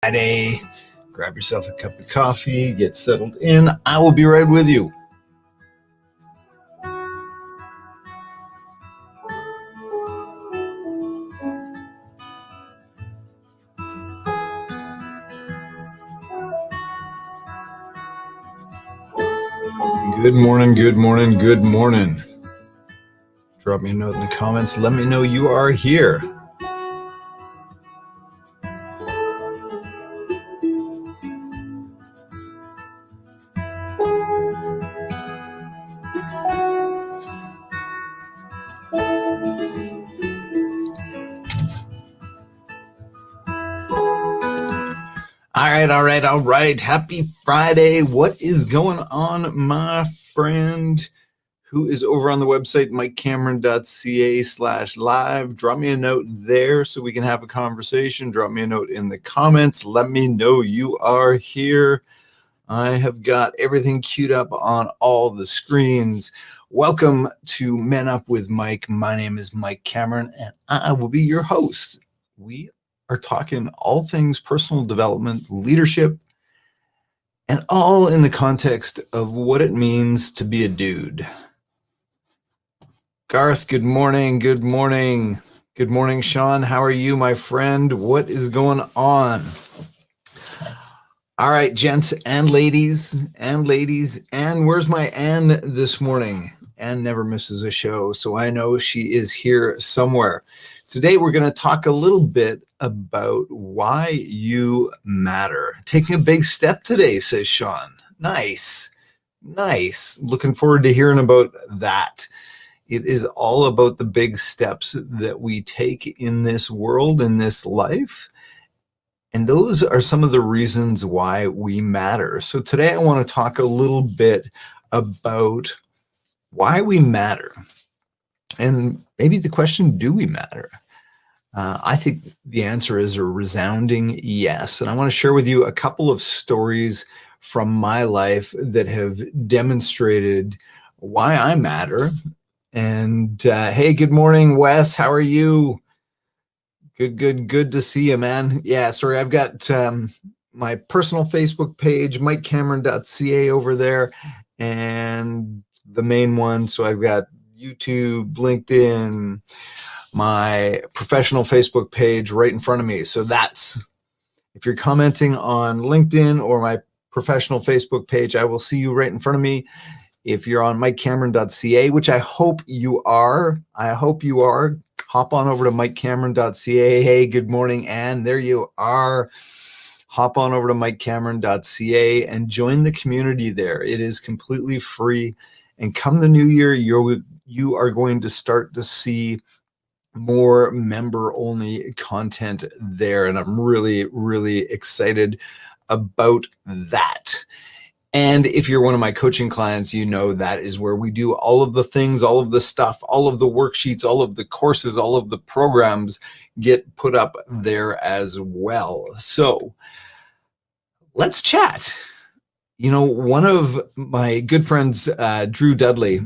Friday. Grab yourself a cup of coffee, get settled in. I will be right with you. Good morning, good morning, good morning. Drop me a note in the comments. Let me know you are here. All right. Happy Friday. What is going on, my friend? Who is over on the website, mikecameron.ca/live. Drop me a note there so we can have a conversation. Drop me a note in the comments. Let me know you are here. I have got everything queued up on all the screens. Welcome to Men Up with Mike. My name is Mike Cameron, and I will be your host. We are talking all things personal development, leadership, and all in the context of what it means to be a dude. Garth, good morning. Good morning. Good morning, Sean. How are you, my friend? What is going on? All right, gents and ladies, and where's my Anne this morning? Anne never misses a show, so I know she is here somewhere. Today, we're going to talk a little bit about why you matter. Taking a big step today, says Sean. Nice. Looking forward to hearing about that. It is all about the big steps that we take in this world, in this life. And those are some of the reasons why we matter. So today I want to talk a little bit about why we matter. And maybe the question, do we matter? I think the answer is a resounding yes. And I want to share with you a couple of stories from my life that have demonstrated why I matter. And hey, good morning, Wes. How are you? Good to see you, man. Yeah, sorry, I've got my personal Facebook page, mikecameron.ca over there, and the main one. So I've got YouTube, LinkedIn, my professional Facebook page right in front of me. So that's, if you're commenting on LinkedIn or my professional Facebook page, I will see you right in front of me. If you're on mikecameron.ca, which I hope you are, hop on over to mikecameron.ca. Hey, good morning, Anne. There you are. Hop on over to mikecameron.ca and join the community there. It is completely free. And come the new year, you are going to start to see more member-only content there. And I'm really excited about that. And if you're one of my coaching clients, you know that is where we do all of the things, all of the stuff, all of the worksheets, all of the courses, all of the programs get put up there as well. So let's chat. You know, one of my good friends, Drew Dudley,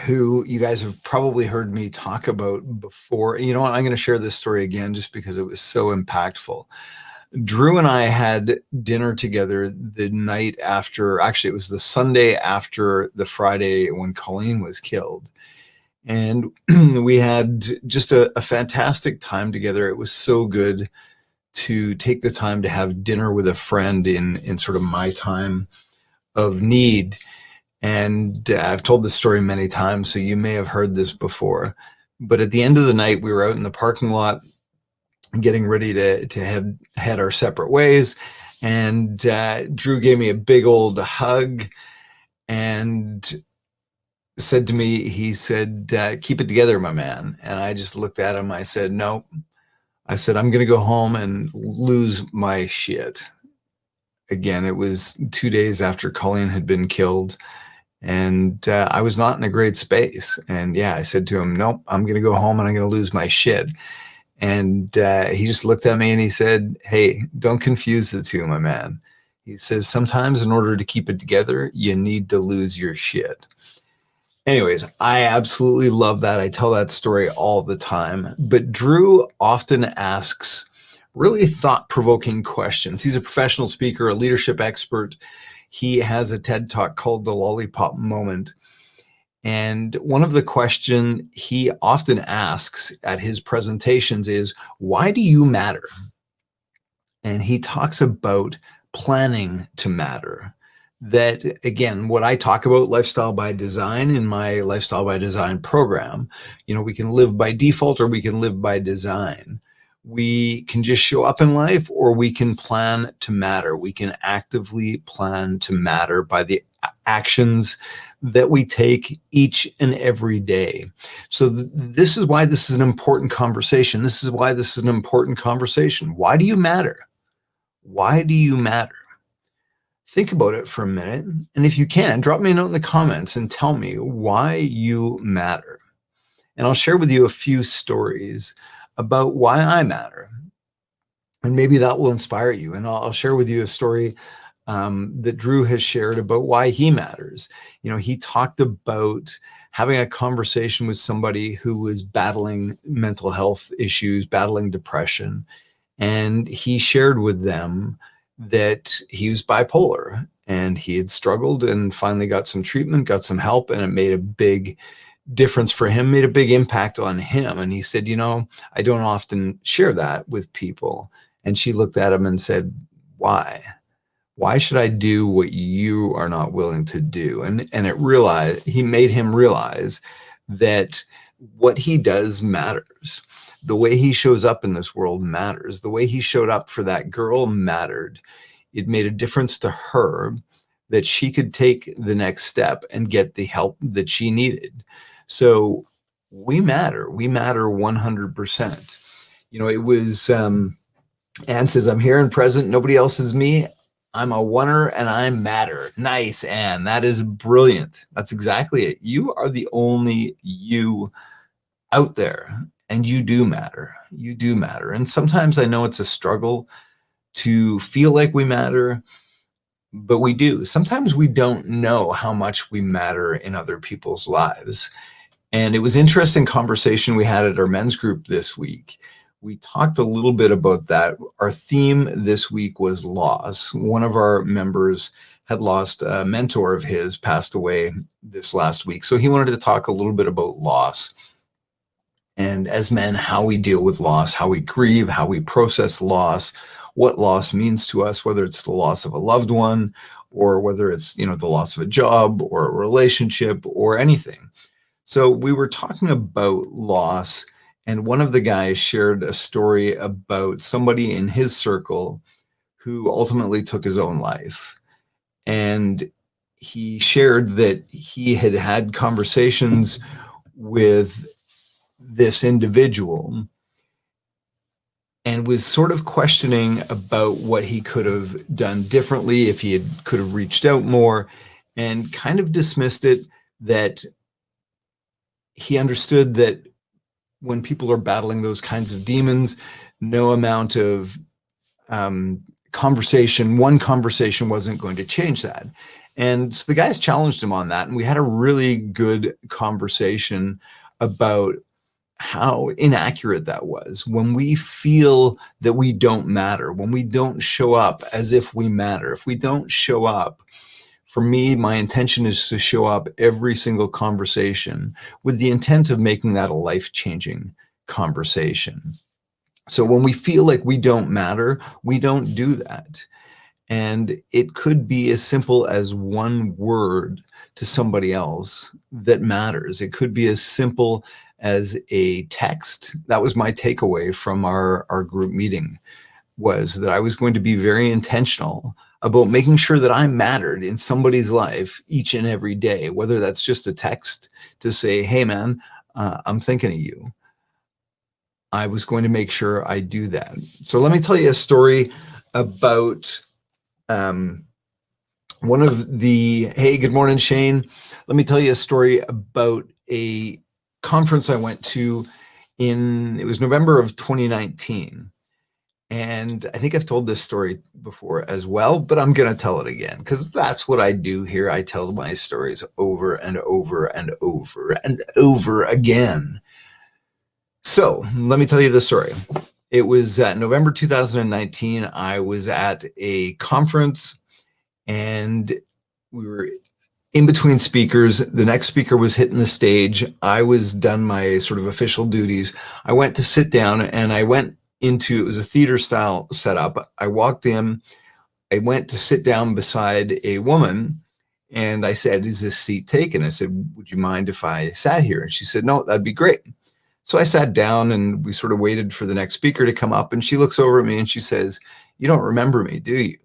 who you guys have probably heard me talk about before. You know what? I'm going to share this story again just because it was so impactful. Drew and I had dinner together the night after, actually it was the Sunday after the Friday when Colleen was killed. And we had just a fantastic time together. It was so good to take the time to have dinner with a friend in sort of my time of need. And I've told this story many times, so you may have heard this before. But at the end of the night, we were out in the parking lot getting ready to head our separate ways. And Drew gave me a big old hug and said to me, he said, keep it together, my man. And I just looked at him. I said, no. I said, I'm going to go home and lose my shit. Again, it was 2 days after Colleen had been killed. And I was not in a great space. And yeah, I said to him, nope, I'm going to go home and I'm going to lose my shit. And he just looked at me and he said, hey, don't confuse the two, my man. He says, sometimes in order to keep it together, you need to lose your shit. Anyways, I absolutely love that. I tell that story all the time. But Drew often asks really thought-provoking questions. He's a professional speaker, a leadership expert. He has a TED Talk called The Lollipop Moment. And one of the questions he often asks at his presentations is, why do you matter? And he talks about planning to matter. That, again, what I talk about, lifestyle by design, in my lifestyle by design program, we can live by default or we can live by design. We can just show up in life, or we can plan to matter. We can actively plan to matter by the actions that we take each and every day. So this is why this is an important conversation. This is why this is an important conversation. Why do you matter? Why do you matter? Think about it for a minute. And if you can, drop me a note in the comments and tell me why you matter. And I'll share with you a few stories about why I matter. And maybe that will inspire you. And I'll share with you a story that Drew has shared about why he matters. He talked about having a conversation with somebody who was battling mental health issues, battling depression. And he shared with them that he was bipolar and he had struggled and finally got some treatment, got some help, and it made a big difference for him, made a big impact on him. And he said, I don't often share that with people. And she looked at him and said, why? Why should I do what you are not willing to do? And he made him realize that what he does matters. The way he shows up in this world matters. The way he showed up for that girl mattered. It made a difference to her that she could take the next step and get the help that she needed. So we matter. We matter 100%. It was, Anne says, I'm here and present. Nobody else is me. I'm a oneer and I matter. Nice, Anne. That is brilliant. That's exactly it. You are the only you out there, and you do matter. You do matter. And sometimes I know it's a struggle to feel like we matter, but we do. Sometimes we don't know how much we matter in other people's lives. And it was an interesting conversation we had at our men's group this week. We talked a little bit about that. Our theme this week was loss. One of our members had lost a mentor of his, passed away this last week. So he wanted to talk a little bit about loss. And as men, how we deal with loss, how we grieve, how we process loss, what loss means to us, whether it's the loss of a loved one, or whether it's, the loss of a job or a relationship or anything. So we were talking about loss, and one of the guys shared a story about somebody in his circle who ultimately took his own life. And he shared that he had had conversations with this individual and was sort of questioning about what he could have done differently, if he could have reached out more, and kind of dismissed it, that he understood that when people are battling those kinds of demons, no amount of one conversation wasn't going to change that. And so the guys challenged him on that, and we had a really good conversation about how inaccurate that was. When we feel that we don't matter, when we don't show up as if we matter, if we don't show up, for me, my intention is to show up every single conversation with the intent of making that a life-changing conversation. So when we feel like we don't matter, we don't do that. And it could be as simple as one word to somebody else that matters. It could be as simple as a text. That was my takeaway from our group meeting, was that I was going to be very intentional about making sure that I mattered in somebody's life each and every day, whether that's just a text to say, hey man, I'm thinking of you. I was going to make sure I do that. So let me tell you a story about hey, good morning, Shane. Let me tell you a story about a conference I went to it was November of 2019. And I think I've told this story before as well, but I'm going to tell it again because that's what I do here. I tell my stories over and over and over and over again. So let me tell you the story. It was November 2019. I was at a conference and we were in between speakers. The next speaker was hitting the stage. I was done my sort of official duties. I went to sit down and I went into, it was a theater style setup. I walked in, I went to sit down beside a woman and I said, "Is this seat taken?" I said, "Would you mind if I sat here?" And she said, "No, that'd be great." So I sat down and we sort of waited for the next speaker to come up, and she looks over at me and she says, "You don't remember me, do you?"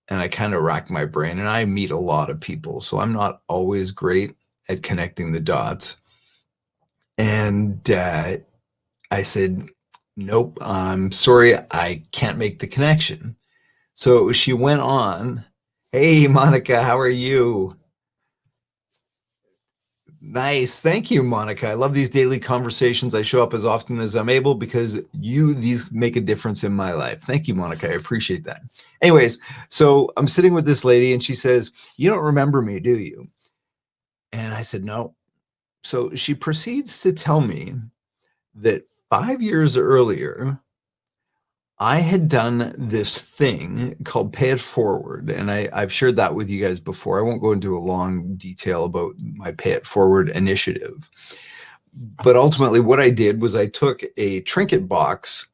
And I kind of racked my brain, and I meet a lot of people, so I'm not always great at connecting the dots. And I said, "Nope, I'm sorry, I can't make the connection." So she went on, "Hey, Monica, how are you?" Nice. Thank you, Monica. I love these daily conversations. I show up as often as I'm able because these make a difference in my life. Thank you, Monica. I appreciate that. Anyways, so I'm sitting with this lady and she says, "You don't remember me, do you?" And I said, "No." So she proceeds to tell me that 5 years earlier, I had done this thing called Pay It Forward, and I've shared that with you guys before. I won't go into a long detail about my Pay It Forward initiative. But ultimately, what I did was I took a trinket box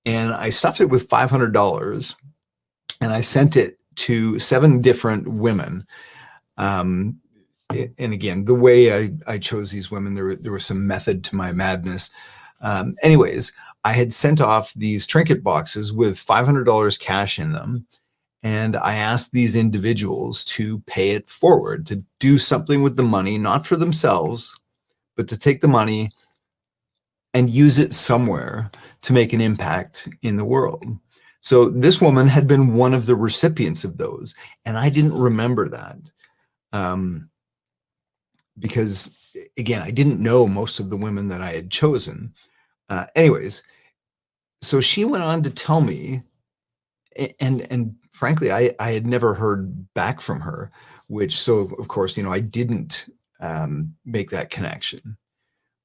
and I stuffed it with $500 and I sent it to 7 different women. And again, the way I chose these women, there was some method to my madness. Anyways, I had sent off these trinket boxes with $500 cash in them. And I asked these individuals to pay it forward, to do something with the money, not for themselves, but to take the money and use it somewhere to make an impact in the world. So this woman had been one of the recipients of those. And I didn't remember that. Because again, I didn't know most of the women that I had chosen. Anyways, so she went on to tell me, and frankly, I had never heard back from her, so of course, I didn't make that connection.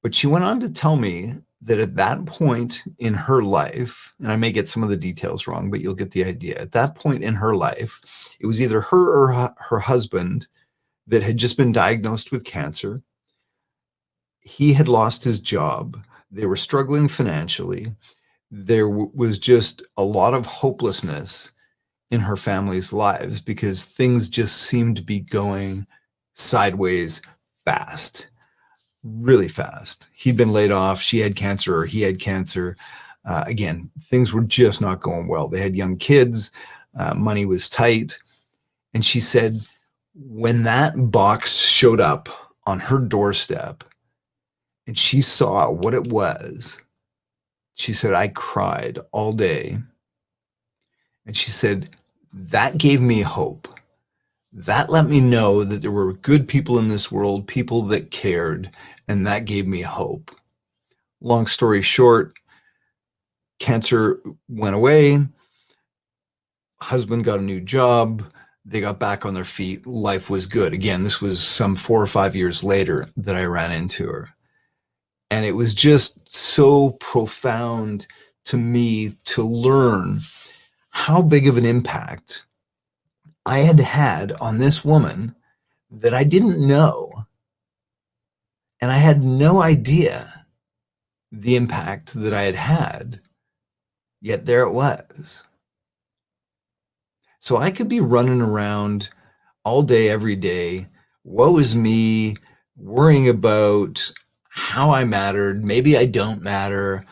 But she went on to tell me that at that point in her life, and I may get some of the details wrong, but you'll get the idea. At that point in her life, it was either her or her husband that had just been diagnosed with cancer. He had lost his job. They were struggling financially. There was just a lot of hopelessness in her family's lives because things just seemed to be going sideways fast, really fast. He'd been laid off. She had cancer, or he had cancer. Again, things were just not going well. They had young kids. Money was tight. And she said, when that box showed up on her doorstep and she saw what it was, she said, "I cried all day." And she said, "That gave me hope. That let me know that there were good people in this world, people that cared, and that gave me hope." Long story short, cancer went away. Husband got a new job. They got back on their feet. Life was good. Again, this was some 4 or 5 years later that I ran into her. And it was just so profound to me to learn how big of an impact I had had on this woman that I didn't know. And I had no idea the impact that I had had, yet there it was. So I could be running around all day, every day, woe is me, worrying about how I mattered, maybe I don't matter,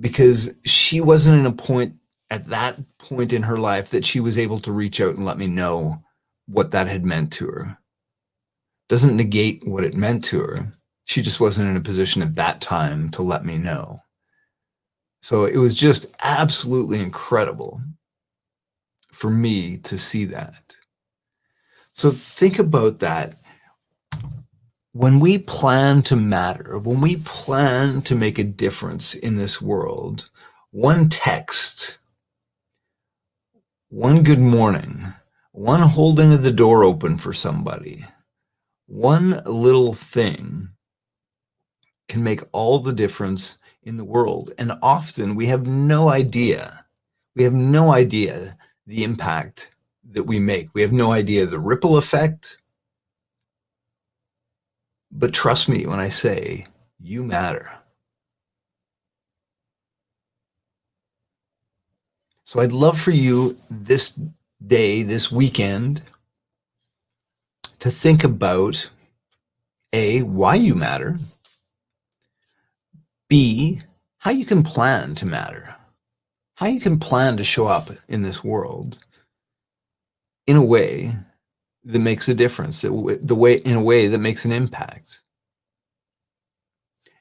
because she wasn't in a point at that point in her life that she was able to reach out and let me know what that had meant to her. Doesn't negate what it meant to her. She just wasn't in a position at that time to let me know. So it was just absolutely incredible for me to see that. So think about that. When we plan to matter, when we plan to make a difference in this world, one text, one good morning, one holding of the door open for somebody, one little thing can make all the difference in the world. And often we have no idea. We have no idea the impact that we make. We have no idea the ripple effect. But trust me when I say you matter. So I'd love for you this day, this weekend, to think about A, why you matter, B, how you can plan to matter, how you can plan to show up in this world in a way that makes a difference, in a way that makes an impact.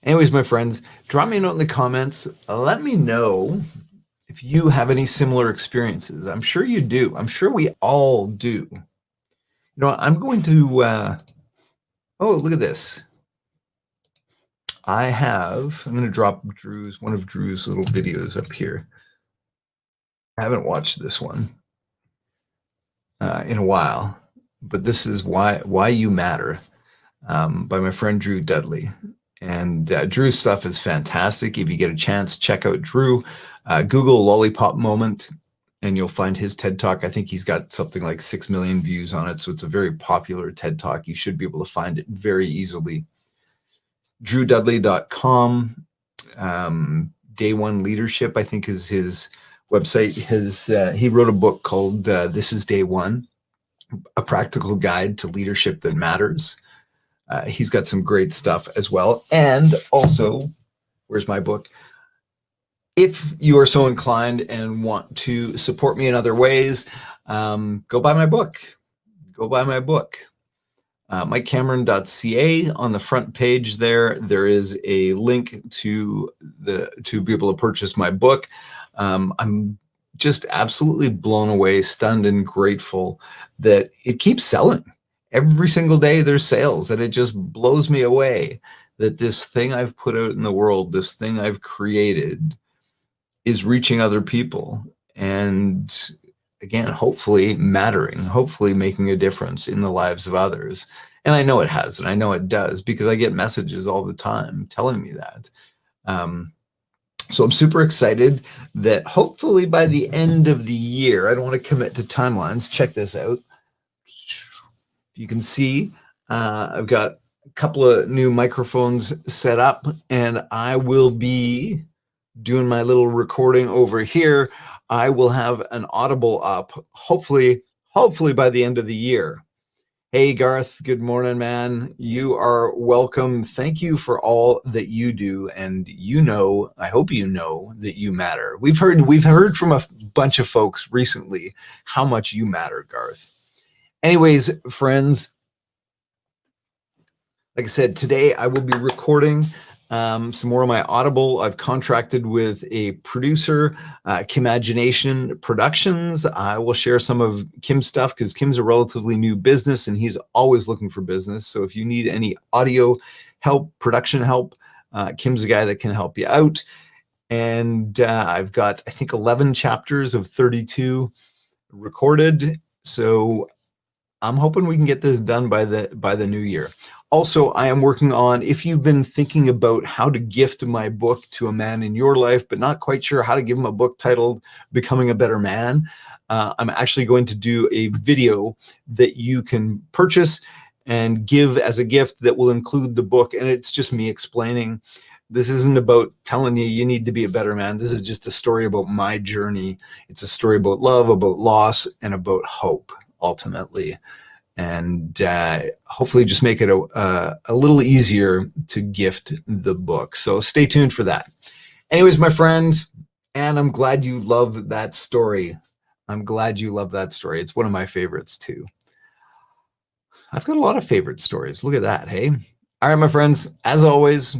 Anyways, my friends, drop me a note in the comments. Let me know if you have any similar experiences. I'm sure you do. I'm sure we all do. You know, I'm going to, oh, look at this. I'm going to drop one of Drew's little videos up here. I haven't watched this one in a while, but this is Why You Matter by my friend Drew Dudley. And Drew's stuff is fantastic. If you get a chance, check out Drew. Google Lollipop Moment, and you'll find his TED Talk. I think he's got something like 6 million views on it, so it's a very popular TED Talk. You should be able to find it very easily. DrewDudley.com. Day One Leadership, I think, is his website. He wrote a book called This is Day One, A Practical Guide to Leadership That Matters. He's got some great stuff as well. And also, where's my book? If you are so inclined and want to support me in other ways, go buy my book. Go buy my book. MikeCameron.ca. On the front page there is a link to be able to purchase my book. I'm just absolutely blown away, stunned, and grateful that it keeps selling. Every single day there's sales, and it just blows me away that this thing I've put out in the world, this thing I've created, is reaching other people. And again, hopefully mattering, hopefully making a difference in the lives of others. And I know it has, and I know it does, because I get messages all the time telling me that. So I'm super excited that hopefully by the end of the year, I don't want to commit to timelines. Check this out. You can see I've got a couple of new microphones set up, and I will be doing my little recording over here. I will have an Audible up, hopefully by the end of the year. Hey, Garth, good morning, man. You are welcome. Thank you for all that you do. And I hope you know that you matter. We've heard from a bunch of folks recently how much you matter, Garth. Anyways, friends, like I said, today I will be recording some more of my Audible. I've contracted with a producer, Kimagination Productions. I will share some of Kim's stuff because Kim's a relatively new business and he's always looking for business. So if you need any audio help, production help, Kim's a guy that can help you out. And I've got, I think, 11 chapters of 32 recorded. So I'm hoping we can get this done by the new year. Also, I am working on, if you've been thinking about how to gift my book to a man in your life, but not quite sure how to give him a book titled Becoming a Better Man, I'm actually going to do a video that you can purchase and give as a gift that will include the book. And it's just me explaining. This isn't about telling you need to be a better man. This is just a story about my journey. It's a story about love, about loss, and about hope, ultimately. And hopefully just make it a little easier to gift the book. So stay tuned for that. Anyways, my friend, and I'm glad you love that story. I'm glad you love that story. It's one of my favorites too. I've got a lot of favorite stories. Look at that, hey? All right, my friends, as always,